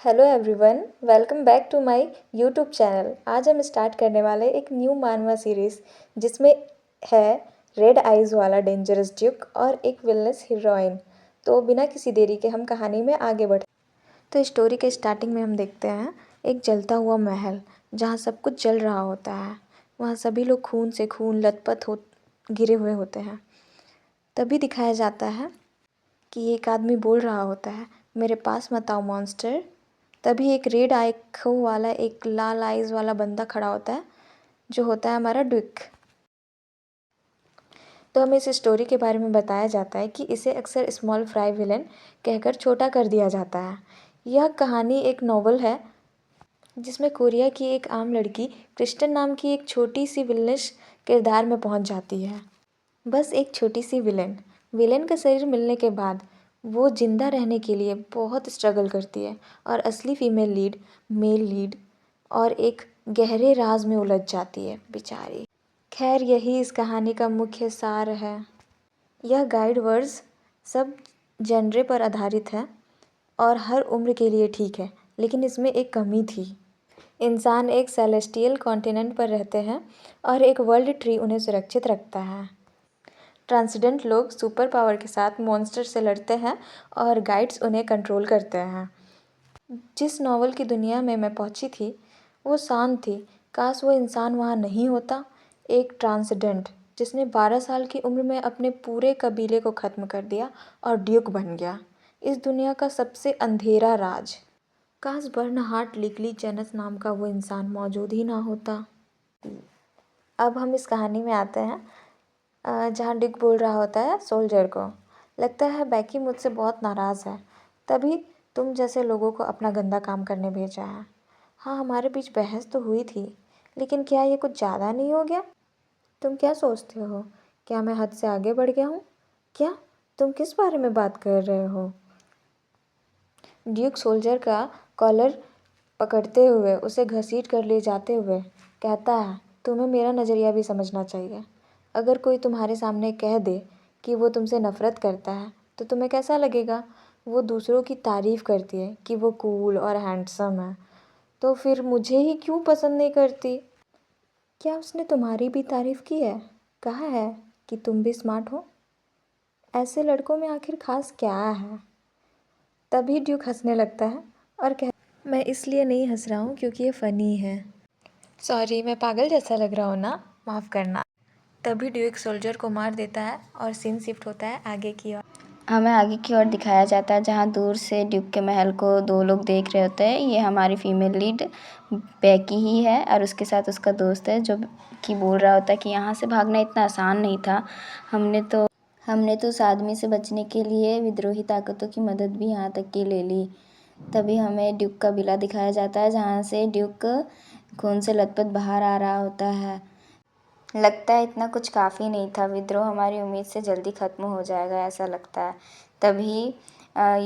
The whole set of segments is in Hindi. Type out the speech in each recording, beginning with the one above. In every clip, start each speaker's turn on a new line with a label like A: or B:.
A: Hello everyone, welcome back to my YouTube channel. आज हम स्टार्ट करने वाले एक न्यू मानवा सीरीज़ जिसमें है रेड आइज़ वाला डेंजरस ड्यूक और एक विलनेस हीरोइन। तो बिना किसी देरी के हम कहानी में आगे बढ़ते। तो स्टोरी के स्टार्टिंग में हम देखते हैं एक जलता हुआ महल जहाँ सब कुछ जल रहा होता है। वहाँ सभी लोग खून से खून लथपथ हो गिरे हुए होते हैं। तभी दिखाया जाता है कि एक आदमी बोल रहा होता है, मेरे पास मत आओ मॉन्स्टर। तभी एक रेड आँखों वाला एक लाल आइज़ वाला बंदा खड़ा होता है जो होता है हमारा ड्यूक। तो हमें इस स्टोरी के बारे में बताया जाता है कि इसे अक्सर स्मॉल फ्राई विलन कहकर छोटा कर दिया जाता है। यह कहानी एक नॉवल है जिसमें कोरिया की एक आम लड़की क्रिस्टन नाम की एक छोटी सी विलनिश किरदार में पहुंच जाती है। बस एक छोटी सी विलेन का शरीर मिलने के बाद वो जिंदा रहने के लिए बहुत स्ट्रगल करती है और असली फीमेल लीड मेल लीड और एक गहरे राज में उलझ जाती है बेचारी। खैर, यही इस कहानी का मुख्य सार है। यह गाइड वर्ड्स सब जनरे पर आधारित है और हर उम्र के लिए ठीक है, लेकिन इसमें एक कमी थी। इंसान एक सेलेस्टियल कॉन्टिनेंट पर रहते हैं और एक वर्ल्ड ट्री उन्हें सुरक्षित रखता है। ट्रांसेंडेंट लोग सुपर पावर के साथ मॉन्स्टर से लड़ते हैं और गाइड्स उन्हें कंट्रोल करते हैं। जिस नॉवल की दुनिया में मैं पहुंची थी वो शांत थी। काश वो इंसान वहाँ नहीं होता। एक ट्रांसेंडेंट जिसने 12 साल की उम्र में अपने पूरे कबीले को ख़त्म कर दिया और ड्यूक बन गया। इस दुनिया का सबसे अंधेरा राज। काश बर्नहार्ड लिगली जेनस नाम का वो इंसान मौजूद ही ना होता। अब हम इस कहानी में आते हैं जहाँ डिक बोल रहा होता है सोल्जर को, लगता है बैकी मुझसे बहुत नाराज़ है, तभी तुम जैसे लोगों को अपना गंदा काम करने भेजा है। हाँ, हमारे बीच बहस तो हुई थी, लेकिन क्या ये कुछ ज़्यादा नहीं हो गया? तुम क्या सोचते हो? क्या मैं हद से आगे बढ़ गया हूँ? क्या? तुम किस बारे में बात कर रहे हो? ड्यूक सोल्जर का कॉलर पकड़ते हुए उसे घसीट कर ले जाते हुए कहता है, तुम्हें मेरा नज़रिया भी समझना चाहिए। अगर कोई तुम्हारे सामने कह दे कि वो तुमसे नफ़रत करता है तो तुम्हें कैसा लगेगा? वो दूसरों की तारीफ़ करती है कि वो कूल और हैंडसम है, तो फिर मुझे ही क्यों पसंद नहीं करती? क्या उसने तुम्हारी भी तारीफ़ की है? कहा है कि तुम भी स्मार्ट हो? ऐसे लड़कों में आखिर खास क्या है? तभी ड्यूक हंसने लगता है और मैं इसलिए नहीं हंस रहा हूँ क्योंकि ये फ़नी है। सॉरी, मैं पागल जैसा लग रहा हूँ ना? माफ़ करना। तभी ड्यूक सोल्जर को मार देता है और सीन शिफ्ट होता है आगे की ओर।
B: हमें आगे की ओर दिखाया जाता है जहाँ दूर से ड्यूक के महल को दो लोग देख रहे होते हैं। ये हमारी फीमेल लीड बैकी ही है और उसके साथ उसका दोस्त है जो कि बोल रहा होता है कि यहाँ से भागना इतना आसान नहीं था। हमने तो उस आदमी से बचने के लिए विद्रोही ताकतों की मदद भी यहाँ तक की ले ली। तभी हमें ड्यूक का विला दिखाया जाता है जहाँ से ड्यूक खून से लथपथ बाहर आ रहा होता है। लगता है इतना कुछ काफ़ी नहीं था, विद्रोह हमारी उम्मीद से जल्दी ख़त्म हो जाएगा ऐसा लगता है। तभी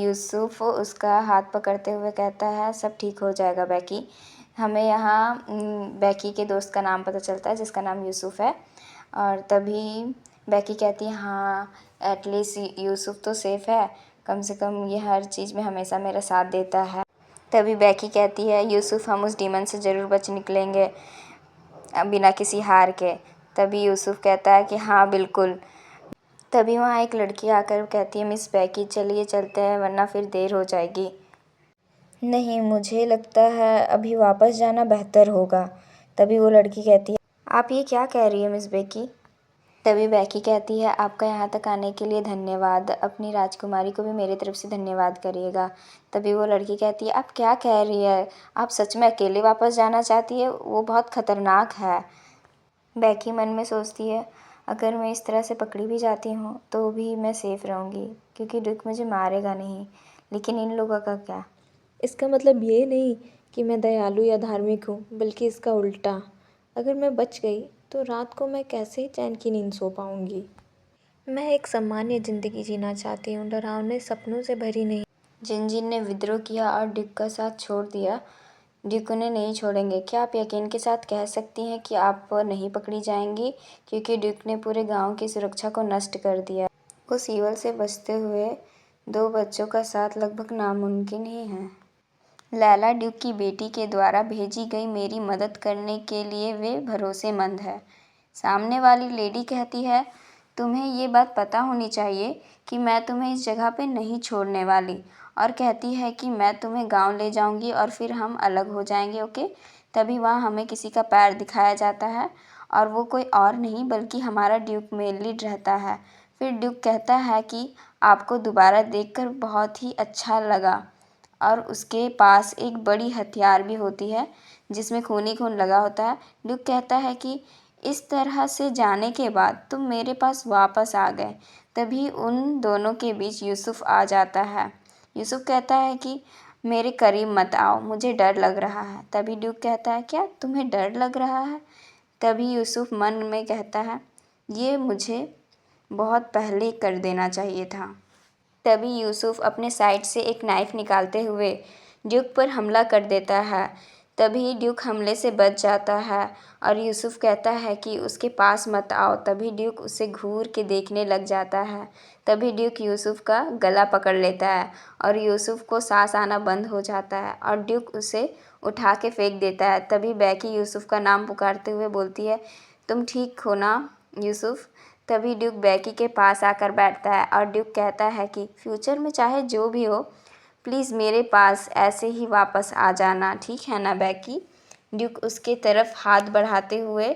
B: यूसुफ उसका हाथ पकड़ते हुए कहता है, सब ठीक हो जाएगा बैकी। हमें यहाँ बैकी के दोस्त का नाम पता चलता है जिसका नाम यूसुफ है। और तभी बैकी कहती है, हाँ एटलीस्ट यूसुफ तो सेफ़ है, कम से कम ये हर चीज़ में हमेशा मेरा साथ देता है। तभी बैकी कहती है, यूसुफ हम उस डीमन से ज़रूर बच निकलेंगे बिना किसी हार के। तभी यूसुफ कहता है कि हाँ बिल्कुल। तभी वहाँ एक लड़की आकर कहती है, मिस बैकी चलिए चलते हैं वरना फिर देर हो जाएगी। नहीं, मुझे लगता है अभी वापस जाना बेहतर होगा। तभी वो लड़की कहती है, आप ये क्या कह रही है मिस बैकी? तभी बैकी कहती है, आपका यहाँ तक आने के लिए धन्यवाद, अपनी राजकुमारी को भी मेरी तरफ से धन्यवाद करिएगा। तभी वो लड़की कहती है, आप क्या कह रही है? आप सच में अकेले वापस जाना चाहती है? वो बहुत ख़तरनाक है। बैकी मन में सोचती है, अगर मैं इस तरह से पकड़ी भी जाती हूँ तो भी मैं सेफ़ रहूँगी क्योंकि ड्यूक मुझे मारेगा नहीं। लेकिन इन लोगों का क्या?
A: इसका मतलब ये नहीं कि मैं दयालु या धार्मिक हूँ, बल्कि इसका उल्टा। अगर मैं बच गई तो रात को मैं कैसे चैन की नींद सो पाऊँगी? मैं एक सामान्य ज़िंदगी जीना चाहती हूँ, डरावने सपनों से भरी नहीं।
B: जिन ने विद्रोह किया और ड्यूक का साथ छोड़ दिया, ड्यूक उन्हें नहीं छोड़ेंगे। क्या आप यकीन के साथ कह सकती हैं कि आप नहीं पकड़ी जाएंगी क्योंकि ड्यूक ने पूरे गांव की सुरक्षा को नष्ट कर दिया। उस ईवल से बचते हुए 2 बच्चों का साथ लगभग नामुमकिन ही है। लैला ड्यूक की बेटी के द्वारा भेजी गई मेरी मदद करने के लिए वे भरोसेमंद है। सामने वाली लेडी कहती है, तुम्हें ये बात पता होनी चाहिए कि मैं तुम्हें इस जगह पे नहीं छोड़ने वाली, और कहती है कि मैं तुम्हें गांव ले जाऊंगी और फिर हम अलग हो जाएंगे, ओके। तभी वहाँ हमें किसी का पैर दिखाया जाता है और वो कोई और नहीं बल्कि हमारा ड्यूक मेनलिड रहता है। फिर ड्यूक कहता है कि आपको दोबारा देखकर बहुत ही अच्छा लगा, और उसके पास एक बड़ी हथियार भी होती है जिसमें खून ही खून लगा होता है। ड्यूक कहता है कि इस तरह से जाने के बाद तुम मेरे पास वापस आ गए। तभी उन दोनों के बीच यूसुफ आ जाता है। यूसुफ कहता है कि मेरे करीब मत आओ, मुझे डर लग रहा है। तभी ड्यूक कहता है, क्या तुम्हें डर लग रहा है? तभी यूसुफ मन में कहता है, ये मुझे बहुत पहले कर देना चाहिए था। तभी यूसुफ अपने साइड से एक नाइफ़ निकालते हुए ड्यूक पर हमला कर देता है। तभी ड्यूक हमले से बच जाता है और यूसुफ कहता है कि उसके पास मत आओ। तभी ड्यूक उसे घूर के देखने लग जाता है। तभी ड्यूक यूसुफ का गला पकड़ लेता है और यूसुफ को सांस आना बंद हो जाता है और ड्यूक उसे उठा के फेंक देता है। तभी बैकी यूसुफ का नाम पुकारते हुए बोलती है, तुम ठीक हो ना यूसुफ? तभी ड्यूक बैकी के पास आकर बैठता है और ड्यूक कहता है कि फ्यूचर में चाहे जो भी हो, प्लीज़ मेरे पास ऐसे ही वापस आ जाना, ठीक है ना बैकी? ड्यूक उसके तरफ हाथ बढ़ाते हुए,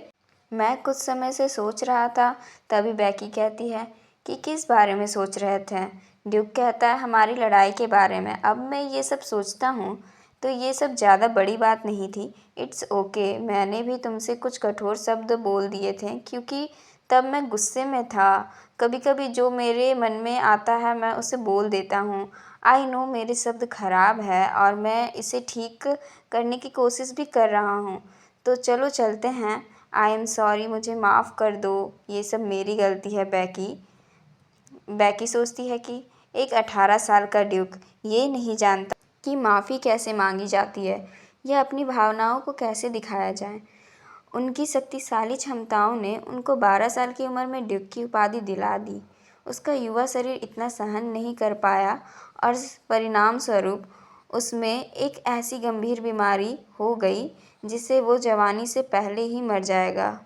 B: मैं कुछ समय से सोच रहा था। तभी बैकी कहती है कि किस बारे में सोच रहे थे? ड्यूक कहता है, हमारी लड़ाई के बारे में। अब मैं ये सब सोचता हूँ तो ये सब ज़्यादा बड़ी बात नहीं थी। इट्स ओके, मैंने भी तुमसे कुछ कठोर शब्द बोल दिए थे क्योंकि तब मैं गुस्से में था। कभी कभी जो मेरे मन में आता है मैं उसे बोल देता हूँ। आई नो मेरे शब्द खराब है और मैं इसे ठीक करने की कोशिश भी कर रहा हूँ। तो चलो चलते हैं। आई एम सॉरी, मुझे माफ़ कर दो, ये सब मेरी गलती है बैकी। बैकी सोचती है कि एक 18 साल का ड्यूक ये नहीं जानता कि माफ़ी कैसे मांगी जाती है या अपनी भावनाओं को कैसे दिखाया जाए। उनकी शक्तिशाली क्षमताओं ने उनको 12 साल की उम्र में ड्यूक की उपाधि दिला दी। उसका युवा शरीर इतना सहन नहीं कर पाया और परिणाम स्वरूप उसमें एक ऐसी गंभीर बीमारी हो गई जिससे वो जवानी से पहले ही मर जाएगा।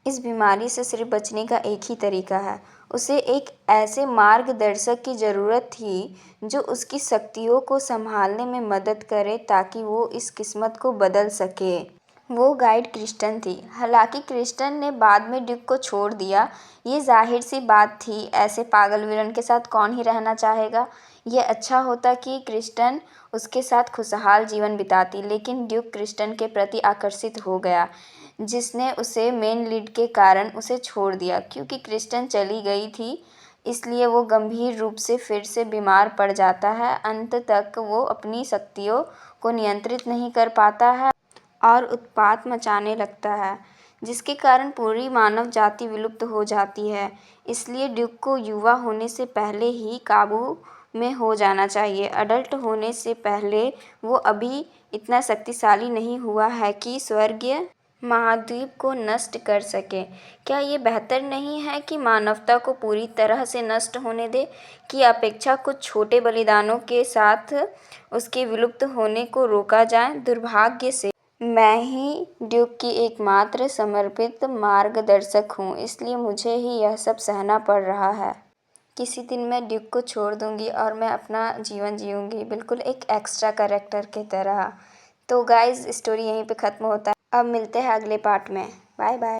B: इस बीमारी से सिर्फ बचने का एक ही तरीका है, उसे एक ऐसे मार्गदर्शक की ज़रूरत थी जो उसकी शक्तियों को संभालने में मदद करे ताकि वो इस किस्मत को बदल सके। वो गाइड क्रिस्टन थी। हालांकि क्रिस्टन ने बाद में ड्यूक को छोड़ दिया। ये जाहिर सी बात थी, ऐसे पागल विलन के साथ कौन ही रहना चाहेगा। ये अच्छा होता कि क्रिस्टन उसके साथ खुशहाल जीवन बिताती, लेकिन ड्यूक क्रिस्टन के प्रति आकर्षित हो गया जिसने उसे मेन लीड के कारण उसे छोड़ दिया। क्योंकि क्रिस्टन चली गई थी इसलिए वो गंभीर रूप से फिर से बीमार पड़ जाता है। अंत तक वो अपनी शक्तियों को नियंत्रित नहीं कर पाता है और उत्पात मचाने लगता है जिसके कारण पूरी मानव जाति विलुप्त हो जाती है। इसलिए ड्यूक को युवा होने से पहले ही काबू में हो जाना चाहिए। अडल्ट होने से पहले वो अभी इतना शक्तिशाली नहीं हुआ है कि स्वर्गीय महाद्वीप को नष्ट कर सके। क्या ये बेहतर नहीं है कि मानवता को पूरी तरह से नष्ट होने दे की अपेक्षा कुछ छोटे बलिदानों के साथ उसके विलुप्त होने को रोका जाए? दुर्भाग्य से मैं ही ड्यूक की एकमात्र समर्पित मार्गदर्शक हूँ, इसलिए मुझे ही यह सब सहना पड़ रहा है। किसी दिन मैं ड्यूक को छोड़ दूँगी और मैं अपना जीवन जीऊँगी, बिल्कुल एक एक्स्ट्रा कैरेक्टर की तरह। तो गाइज़, स्टोरी यहीं पे ख़त्म होता है। अब मिलते हैं अगले पार्ट में। Bye bye.